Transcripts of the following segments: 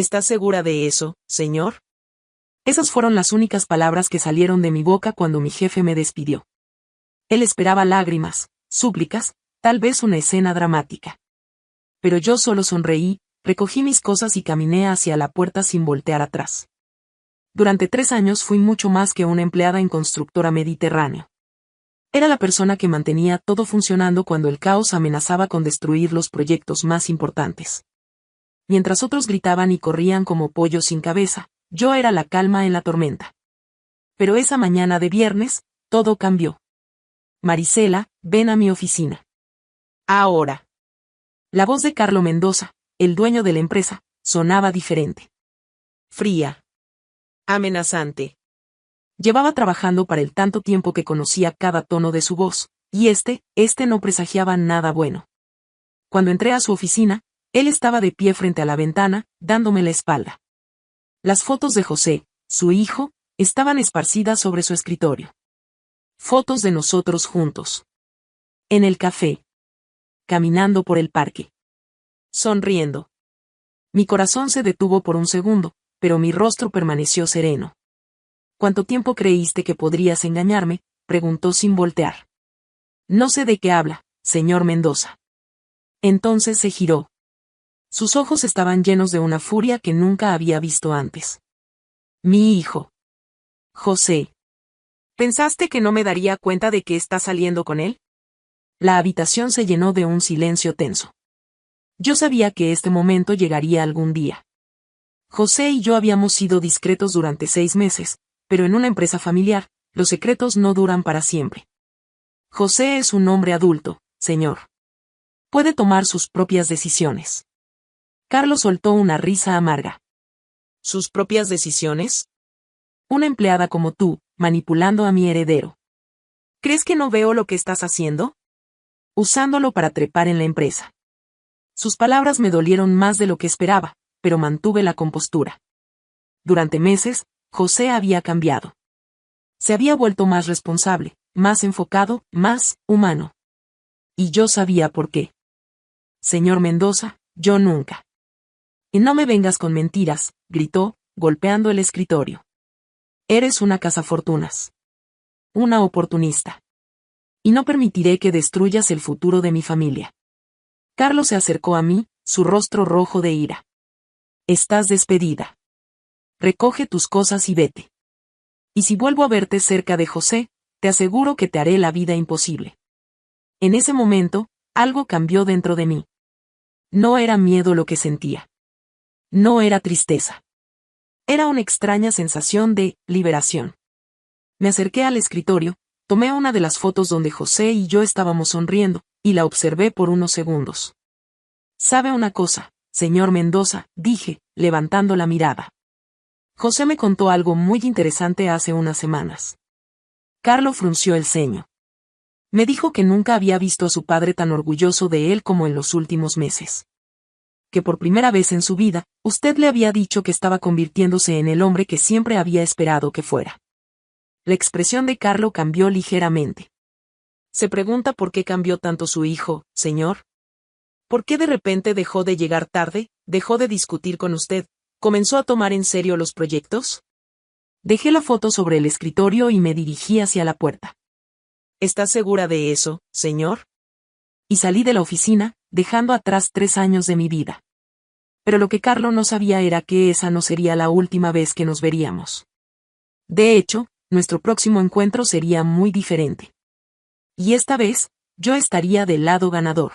¿Estás segura de eso, señor? Esas fueron las únicas palabras que salieron de mi boca cuando mi jefe me despidió. Él esperaba lágrimas, súplicas, tal vez una escena dramática. Pero yo solo sonreí, recogí mis cosas y caminé hacia la puerta sin voltear atrás. Durante 3 años fui mucho más que una empleada en Constructora Mediterráneo. Era la persona que mantenía todo funcionando cuando el caos amenazaba con destruir los proyectos más importantes. Mientras otros gritaban y corrían como pollos sin cabeza, yo era la calma en la tormenta. Pero esa mañana de viernes, todo cambió. Marisela, ven a mi oficina. Ahora. La voz de Carlo Mendoza, el dueño de la empresa, sonaba diferente. Fría. Amenazante. Llevaba trabajando para él tanto tiempo que conocía cada tono de su voz, y este no presagiaba nada bueno. Cuando entré a su oficina, él estaba de pie frente a la ventana, dándome la espalda. Las fotos de José, su hijo, estaban esparcidas sobre su escritorio. Fotos de nosotros juntos. En el café. Caminando por el parque. Sonriendo. Mi corazón se detuvo por un segundo, pero mi rostro permaneció sereno. ¿Cuánto tiempo creíste que podrías engañarme?, preguntó sin voltear. No sé de qué habla, señor Mendoza. Entonces se giró. Sus ojos estaban llenos de una furia que nunca había visto antes. Mi hijo. José. ¿Pensaste que no me daría cuenta de que estás saliendo con él? La habitación se llenó de un silencio tenso. Yo sabía que este momento llegaría algún día. José y yo habíamos sido discretos durante 6 meses, pero en una empresa familiar, los secretos no duran para siempre. José es un hombre adulto, señor. Puede tomar sus propias decisiones. Carlos soltó una risa amarga. ¿Sus propias decisiones? Una empleada como tú, manipulando a mi heredero. ¿Crees que no veo lo que estás haciendo? Usándolo para trepar en la empresa. Sus palabras me dolieron más de lo que esperaba, pero mantuve la compostura. Durante meses, José había cambiado. Se había vuelto más responsable, más enfocado, más humano. Y yo sabía por qué. Señor Mendoza, yo nunca. Y no me vengas con mentiras, gritó, golpeando el escritorio. Eres una cazafortunas. Una oportunista. Y no permitiré que destruyas el futuro de mi familia. Carlos se acercó a mí, su rostro rojo de ira. Estás despedida. Recoge tus cosas y vete. Y si vuelvo a verte cerca de José, te aseguro que te haré la vida imposible. En ese momento, algo cambió dentro de mí. No era miedo lo que sentía. No era tristeza. Era una extraña sensación de liberación. Me acerqué al escritorio, tomé una de las fotos donde José y yo estábamos sonriendo, y la observé por unos segundos. ¿Sabe una cosa, señor Mendoza?, dije, levantando la mirada. José me contó algo muy interesante hace unas semanas. Carlo frunció el ceño. Me dijo que nunca había visto a su padre tan orgulloso de él como en los últimos meses. Que por primera vez en su vida, usted le había dicho que estaba convirtiéndose en el hombre que siempre había esperado que fuera. La expresión de Carlo cambió ligeramente. ¿Se pregunta por qué cambió tanto su hijo, señor? ¿Por qué de repente dejó de llegar tarde, dejó de discutir con usted, comenzó a tomar en serio los proyectos? Dejé la foto sobre el escritorio y me dirigí hacia la puerta. ¿Estás segura de eso, señor? Y salí de la oficina, dejando atrás 3 años de mi vida. Pero lo que Carlo no sabía era que esa no sería la última vez que nos veríamos. De hecho, nuestro próximo encuentro sería muy diferente. Y esta vez, yo estaría del lado ganador.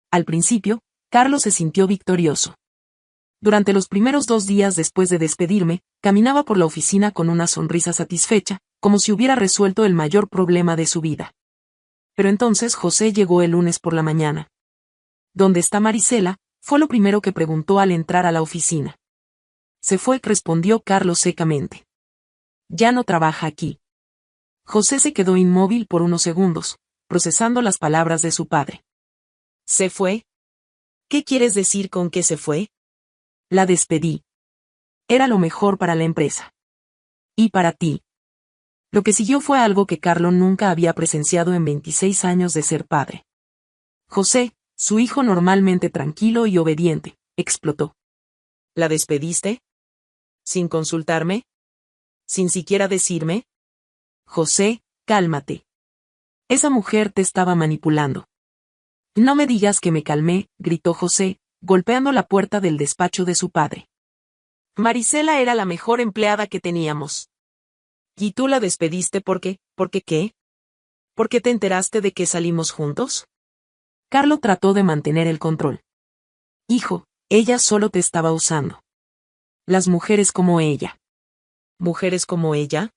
Al principio, Carlo se sintió victorioso. Durante los primeros 2 días después de despedirme, caminaba por la oficina con una sonrisa satisfecha, como si hubiera resuelto el mayor problema de su vida. Pero entonces José llegó el lunes por la mañana. ¿Dónde está Marisela?, fue lo primero que preguntó al entrar a la oficina. Se fue, respondió Carlos secamente. Ya no trabaja aquí. José se quedó inmóvil por unos segundos, procesando las palabras de su padre. ¿Se fue? ¿Qué quieres decir con que se fue? La despedí. Era lo mejor para la empresa. Y para ti. Lo que siguió fue algo que Carlo nunca había presenciado en 26 años de ser padre. José, su hijo normalmente tranquilo y obediente, explotó. ¿La despediste? ¿Sin consultarme? ¿Sin siquiera decirme? José, cálmate. Esa mujer te estaba manipulando. No me digas que me calmé, gritó José, golpeando la puerta del despacho de su padre. Marisela era la mejor empleada que teníamos. ¿Y tú la despediste por qué? ¿Por qué qué? ¿Por qué te enteraste de que salimos juntos? Carlo trató de mantener el control. Hijo, ella solo te estaba usando. Las mujeres como ella. ¿Mujeres como ella?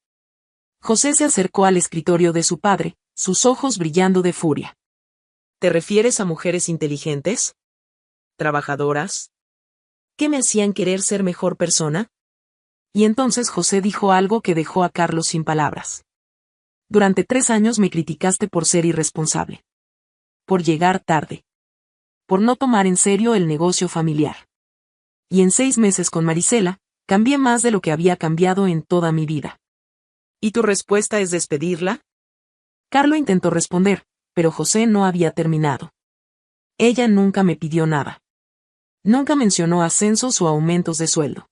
José se acercó al escritorio de su padre, sus ojos brillando de furia. ¿Te refieres a mujeres inteligentes? ¿Trabajadoras? ¿Qué me hacían querer ser mejor persona? Y entonces José dijo algo que dejó a Carlos sin palabras. Durante 3 años me criticaste por ser irresponsable. Por llegar tarde. Por no tomar en serio el negocio familiar. Y en 6 meses con Marisela, cambié más de lo que había cambiado en toda mi vida. ¿Y tu respuesta es despedirla? Carlo intentó responder, pero José no había terminado. Ella nunca me pidió nada. Nunca mencionó ascensos o aumentos de sueldo.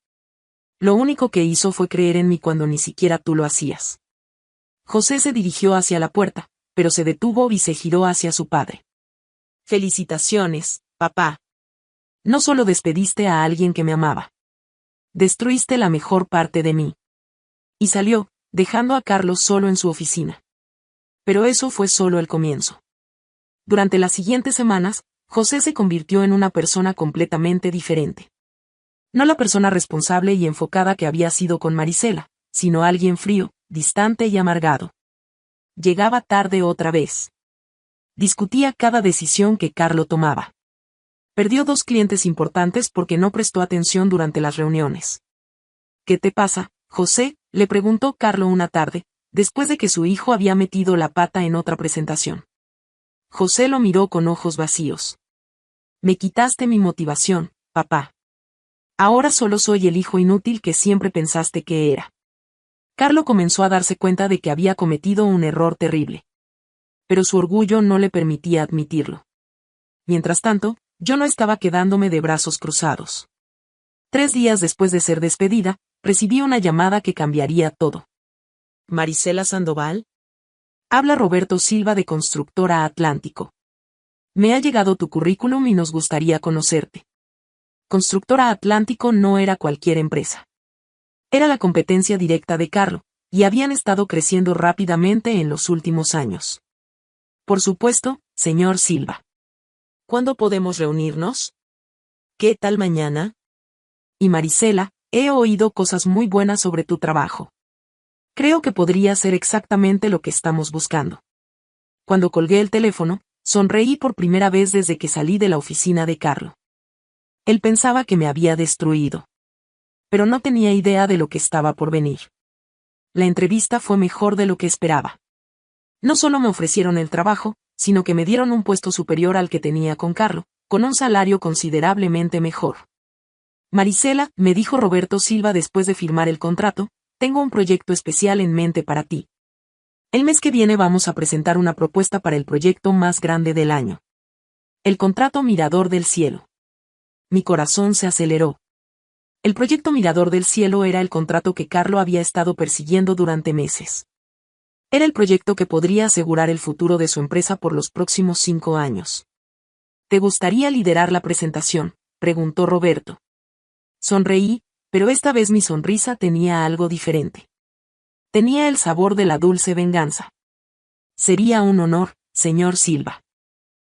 Lo único que hizo fue creer en mí cuando ni siquiera tú lo hacías. José se dirigió hacia la puerta, pero se detuvo y se giró hacia su padre. Felicitaciones, papá. No solo despediste a alguien que me amaba. Destruiste la mejor parte de mí. Y salió, dejando a Carlos solo en su oficina. Pero eso fue solo el comienzo. Durante las siguientes semanas, José se convirtió en una persona completamente diferente. No la persona responsable y enfocada que había sido con Marisela, sino alguien frío, distante y amargado. Llegaba tarde otra vez. Discutía cada decisión que Carlo tomaba. Perdió 2 clientes importantes porque no prestó atención durante las reuniones. ¿Qué te pasa, José?, le preguntó Carlo una tarde, después de que su hijo había metido la pata en otra presentación. José lo miró con ojos vacíos. Me quitaste mi motivación, papá. Ahora solo soy el hijo inútil que siempre pensaste que era. Carlo comenzó a darse cuenta de que había cometido un error terrible. Pero su orgullo no le permitía admitirlo. Mientras tanto, yo no estaba quedándome de brazos cruzados. 3 días después de ser despedida, recibí una llamada que cambiaría todo. ¿Marisela Sandoval? Habla Roberto Silva de Constructora Atlántico. Me ha llegado tu currículum y nos gustaría conocerte. Constructora Atlántico no era cualquier empresa. Era la competencia directa de Carlo, y habían estado creciendo rápidamente en los últimos años. Por supuesto, señor Silva. ¿Cuándo podemos reunirnos? ¿Qué tal mañana? Y Marisela, he oído cosas muy buenas sobre tu trabajo. Creo que podría ser exactamente lo que estamos buscando. Cuando colgué el teléfono, sonreí por primera vez desde que salí de la oficina de Carlo. Él pensaba que me había destruido. Pero no tenía idea de lo que estaba por venir. La entrevista fue mejor de lo que esperaba. No solo me ofrecieron el trabajo, sino que me dieron un puesto superior al que tenía con Carlo, con un salario considerablemente mejor. Marisela, me dijo Roberto Silva después de firmar el contrato, tengo un proyecto especial en mente para ti. El mes que viene vamos a presentar una propuesta para el proyecto más grande del año. El contrato Mirador del Cielo. Mi corazón se aceleró. El proyecto Mirador del Cielo era el contrato que Carlo había estado persiguiendo durante meses. Era el proyecto que podría asegurar el futuro de su empresa por los próximos 5 años. ¿Te gustaría liderar la presentación?, preguntó Roberto. Sonreí, pero esta vez mi sonrisa tenía algo diferente. Tenía el sabor de la dulce venganza. Sería un honor, señor Silva.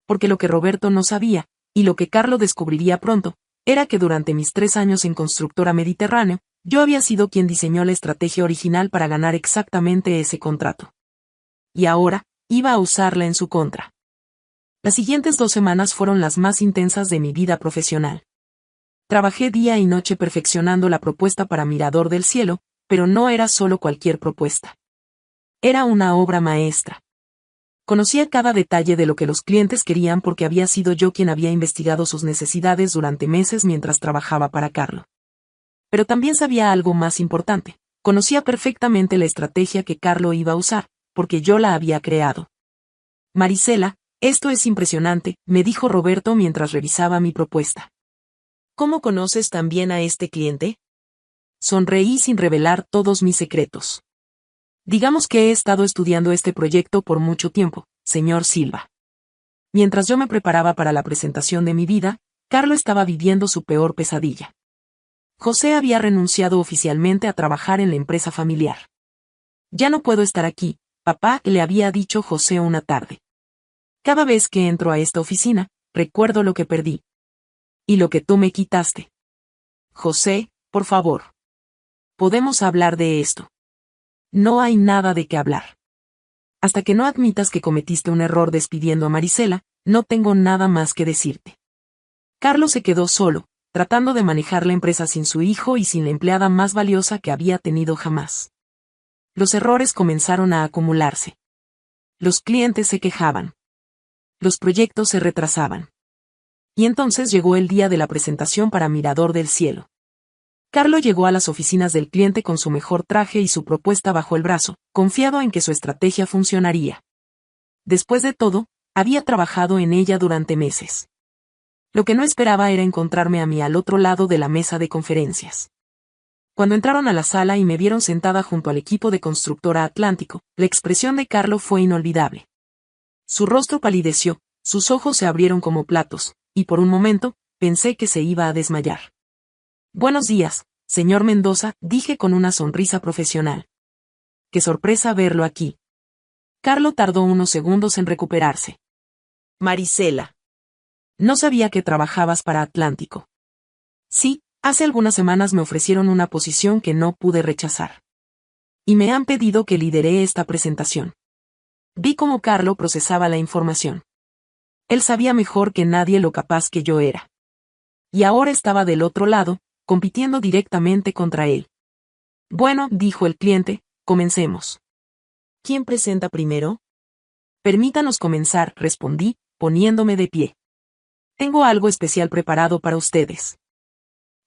Porque lo que Roberto no sabía, y lo que Carlo descubriría pronto, era que durante mis 3 años en Constructora Mediterráneo, yo había sido quien diseñó la estrategia original para ganar exactamente ese contrato. Y ahora, iba a usarla en su contra. Las siguientes 2 semanas fueron las más intensas de mi vida profesional. Trabajé día y noche perfeccionando la propuesta para Mirador del Cielo, pero no era solo cualquier propuesta. Era una obra maestra. Conocía cada detalle de lo que los clientes querían porque había sido yo quien había investigado sus necesidades durante meses mientras trabajaba para Carlo. Pero también sabía algo más importante. Conocía perfectamente la estrategia que Carlo iba a usar, porque yo la había creado. Marisela, esto es impresionante, me dijo Roberto mientras revisaba mi propuesta. ¿Cómo conoces tan bien a este cliente? Sonreí sin revelar todos mis secretos. Digamos que he estado estudiando este proyecto por mucho tiempo, señor Silva. Mientras yo me preparaba para la presentación de mi vida, Carlo estaba viviendo su peor pesadilla. José había renunciado oficialmente a trabajar en la empresa familiar. Ya no puedo estar aquí, papá, le había dicho José una tarde. Cada vez que entro a esta oficina, recuerdo lo que perdí. Y lo que tú me quitaste. José, por favor. Podemos hablar de esto. No hay nada de qué hablar. Hasta que no admitas que cometiste un error despidiendo a Marisela, no tengo nada más que decirte. Carlos se quedó solo, tratando de manejar la empresa sin su hijo y sin la empleada más valiosa que había tenido jamás. Los errores comenzaron a acumularse. Los clientes se quejaban. Los proyectos se retrasaban. Y entonces llegó el día de la presentación para Mirador del Cielo. Carlo llegó a las oficinas del cliente con su mejor traje y su propuesta bajo el brazo, confiado en que su estrategia funcionaría. Después de todo, había trabajado en ella durante meses. Lo que no esperaba era encontrarme a mí al otro lado de la mesa de conferencias. Cuando entraron a la sala y me vieron sentada junto al equipo de Constructora Atlántico, la expresión de Carlo fue inolvidable. Su rostro palideció, sus ojos se abrieron como platos, y por un momento, pensé que se iba a desmayar. Buenos días, señor Mendoza, dije con una sonrisa profesional. Qué sorpresa verlo aquí. Carlo tardó unos segundos en recuperarse. Marisela. No sabía que trabajabas para Atlántico. Sí, hace algunas semanas me ofrecieron una posición que no pude rechazar. Y me han pedido que lideré esta presentación. Vi cómo Carlo procesaba la información. Él sabía mejor que nadie lo capaz que yo era. Y ahora estaba del otro lado, compitiendo directamente contra él. Bueno, dijo el cliente, comencemos. ¿Quién presenta primero? Permítanos comenzar, respondí, poniéndome de pie. Tengo algo especial preparado para ustedes.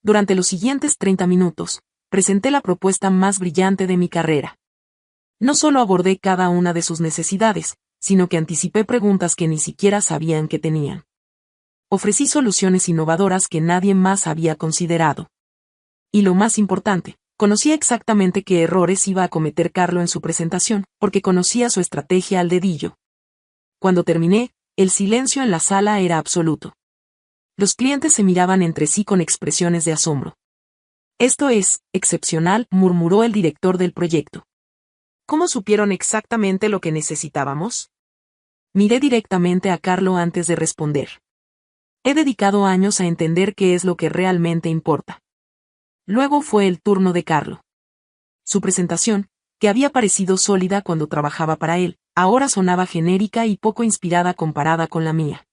Durante los siguientes 30 minutos, presenté la propuesta más brillante de mi carrera. No solo abordé cada una de sus necesidades, sino que anticipé preguntas que ni siquiera sabían que tenían. Ofrecí soluciones innovadoras que nadie más había considerado. Y lo más importante, conocía exactamente qué errores iba a cometer Carlo en su presentación, porque conocía su estrategia al dedillo. Cuando terminé, el silencio en la sala era absoluto. Los clientes se miraban entre sí con expresiones de asombro. Esto es, excepcional, murmuró el director del proyecto. ¿Cómo supieron exactamente lo que necesitábamos? Miré directamente a Carlo antes de responder. He dedicado años a entender qué es lo que realmente importa. Luego fue el turno de Carlo. Su presentación, que había parecido sólida cuando trabajaba para él, ahora sonaba genérica y poco inspirada comparada con la mía.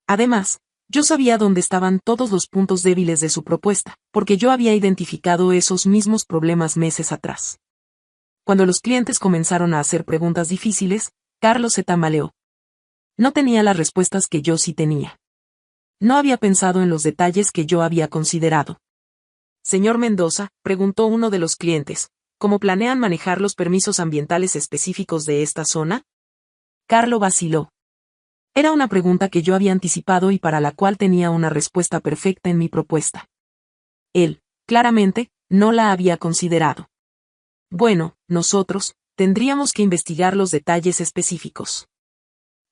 Además, yo sabía dónde estaban todos los puntos débiles de su propuesta, porque yo había identificado esos mismos problemas meses atrás. Cuando los clientes comenzaron a hacer preguntas difíciles, Carlo se tambaleó. No tenía las respuestas que yo sí tenía. No había pensado en los detalles que yo había considerado. Señor Mendoza, preguntó uno de los clientes, ¿cómo planean manejar los permisos ambientales específicos de esta zona? Carlo vaciló. Era una pregunta que yo había anticipado y para la cual tenía una respuesta perfecta en mi propuesta. Él, claramente, no la había considerado. Bueno, nosotros, tendríamos que investigar los detalles específicos.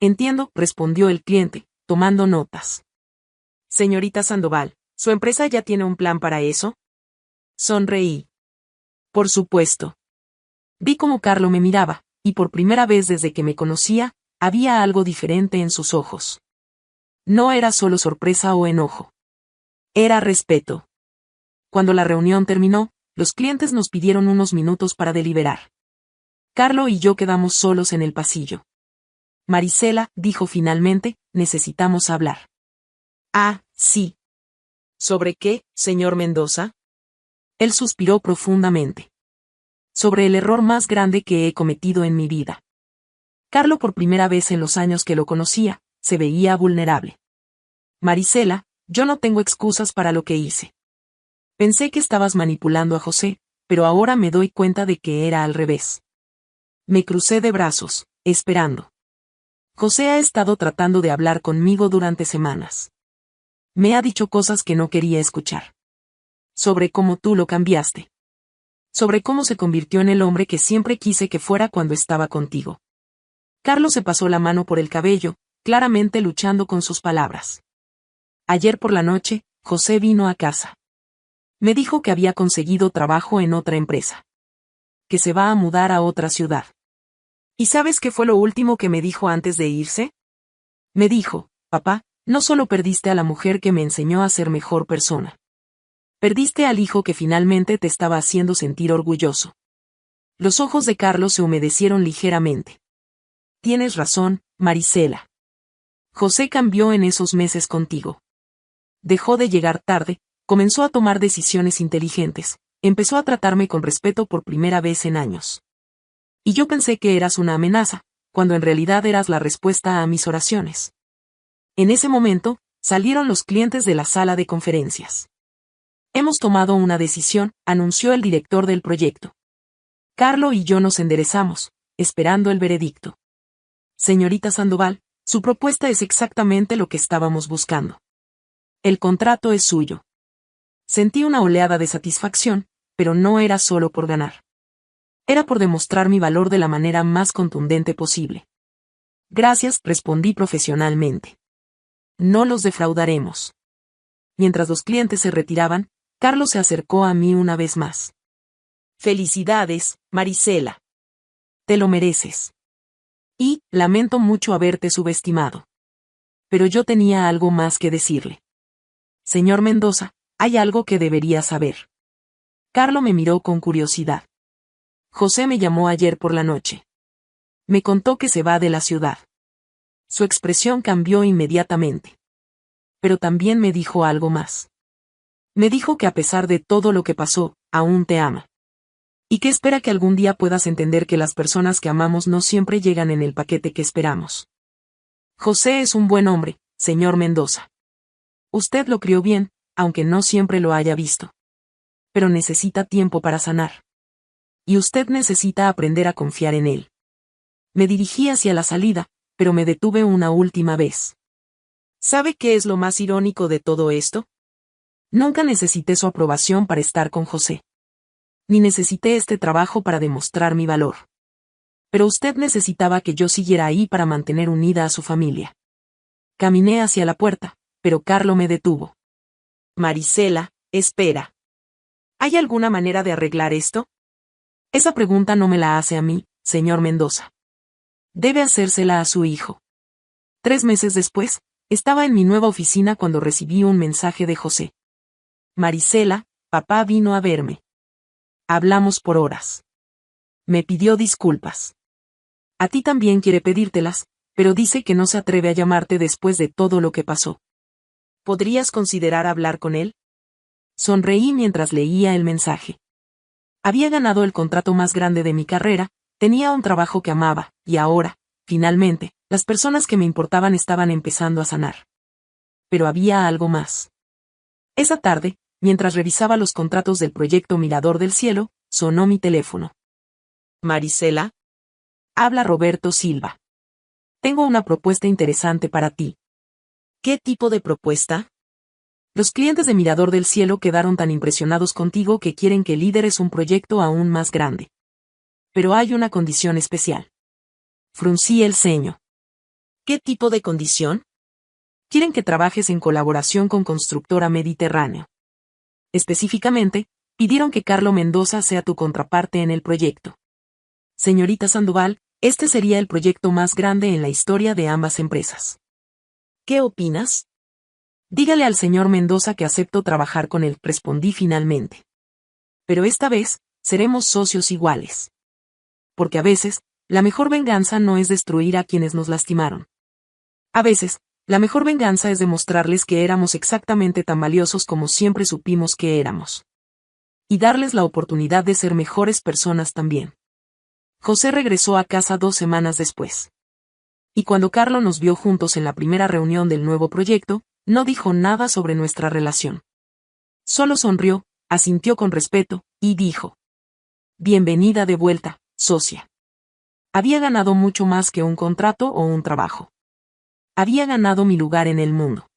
Entiendo, respondió el cliente, tomando notas. Señorita Sandoval, ¿su empresa ya tiene un plan para eso? Sonreí. Por supuesto. Vi cómo Carlo me miraba, y por primera vez desde que me conocía, había algo diferente en sus ojos. No era solo sorpresa o enojo. Era respeto. Cuando la reunión terminó, los clientes nos pidieron unos minutos para deliberar. Carlo y yo quedamos solos en el pasillo. Marisela, dijo finalmente, necesitamos hablar. Ah, sí. ¿Sobre qué, señor Mendoza? Él suspiró profundamente. Sobre el error más grande que he cometido en mi vida. Carlo, por primera vez en los años que lo conocía, se veía vulnerable. Marisela, yo no tengo excusas para lo que hice. Pensé que estabas manipulando a José, pero ahora me doy cuenta de que era al revés. Me crucé de brazos, esperando. José ha estado tratando de hablar conmigo durante semanas. Me ha dicho cosas que no quería escuchar. Sobre cómo tú lo cambiaste. Sobre cómo se convirtió en el hombre que siempre quise que fuera cuando estaba contigo. Carlos se pasó la mano por el cabello, claramente luchando con sus palabras. Ayer por la noche, José vino a casa. Me dijo que había conseguido trabajo en otra empresa. Que se va a mudar a otra ciudad. ¿Y sabes qué fue lo último que me dijo antes de irse? Me dijo, papá, no solo perdiste a la mujer que me enseñó a ser mejor persona. Perdiste al hijo que finalmente te estaba haciendo sentir orgulloso. Los ojos de Carlos se humedecieron ligeramente. Tienes razón, Marisela. José cambió en esos meses contigo. Dejó de llegar tarde, comenzó a tomar decisiones inteligentes, empezó a tratarme con respeto por primera vez en años. Y yo pensé que eras una amenaza, cuando en realidad eras la respuesta a mis oraciones. En ese momento, salieron los clientes de la sala de conferencias. Hemos tomado una decisión, anunció el director del proyecto. Carlo y yo nos enderezamos, esperando el veredicto. Señorita Sandoval, su propuesta es exactamente lo que estábamos buscando. El contrato es suyo. Sentí una oleada de satisfacción, pero no era solo por ganar. Era por demostrar mi valor de la manera más contundente posible. Gracias, respondí profesionalmente. No los defraudaremos. Mientras los clientes se retiraban, Carlos se acercó a mí una vez más. Felicidades, Marisela. Te lo mereces. Y, lamento mucho haberte subestimado. Pero yo tenía algo más que decirle. Señor Mendoza, hay algo que debería saber. Carlo me miró con curiosidad. José me llamó ayer por la noche. Me contó que se va de la ciudad. Su expresión cambió inmediatamente. Pero también me dijo algo más. Me dijo que a pesar de todo lo que pasó, aún te ama. Y que espera que algún día puedas entender que las personas que amamos no siempre llegan en el paquete que esperamos. José es un buen hombre, señor Mendoza. Usted lo crió bien, aunque no siempre lo haya visto. Pero necesita tiempo para sanar. Y usted necesita aprender a confiar en él. Me dirigí hacia la salida, pero me detuve una última vez. ¿Sabe qué es lo más irónico de todo esto? Nunca necesité su aprobación para estar con José. Ni necesité este trabajo para demostrar mi valor. Pero usted necesitaba que yo siguiera ahí para mantener unida a su familia. Caminé hacia la puerta, pero Carlo me detuvo. Marisela, espera. ¿Hay alguna manera de arreglar esto? Esa pregunta no me la hace a mí, señor Mendoza. Debe hacérsela a su hijo. 3 meses después, estaba en mi nueva oficina cuando recibí un mensaje de José. Marisela, papá vino a verme. Hablamos por horas. Me pidió disculpas. A ti también quiere pedírtelas, pero dice que no se atreve a llamarte después de todo lo que pasó. ¿Podrías considerar hablar con él? Sonreí mientras leía el mensaje. Había ganado el contrato más grande de mi carrera, tenía un trabajo que amaba, y ahora, finalmente, las personas que me importaban estaban empezando a sanar. Pero había algo más. Esa tarde, mientras revisaba los contratos del proyecto Mirador del Cielo, sonó mi teléfono. Marisela. Habla Roberto Silva. Tengo una propuesta interesante para ti. ¿Qué tipo de propuesta? Los clientes de Mirador del Cielo quedaron tan impresionados contigo que quieren que lideres un proyecto aún más grande. Pero hay una condición especial. Fruncí el ceño. ¿Qué tipo de condición? Quieren que trabajes en colaboración con Constructora Mediterráneo. Específicamente, pidieron que Carlo Mendoza sea tu contraparte en el proyecto. Señorita Sandoval, este sería el proyecto más grande en la historia de ambas empresas. ¿Qué opinas? Dígale al señor Mendoza que acepto trabajar con él, respondí finalmente. Pero esta vez, seremos socios iguales. Porque a veces, la mejor venganza no es destruir a quienes nos lastimaron. A veces, la mejor venganza es demostrarles que éramos exactamente tan valiosos como siempre supimos que éramos. Y darles la oportunidad de ser mejores personas también. José regresó a casa 2 semanas después. Y cuando Carlo nos vio juntos en la primera reunión del nuevo proyecto, no dijo nada sobre nuestra relación. Solo sonrió, asintió con respeto, y dijo: Bienvenida de vuelta, socia. Había ganado mucho más que un contrato o un trabajo. Había ganado mi lugar en el mundo.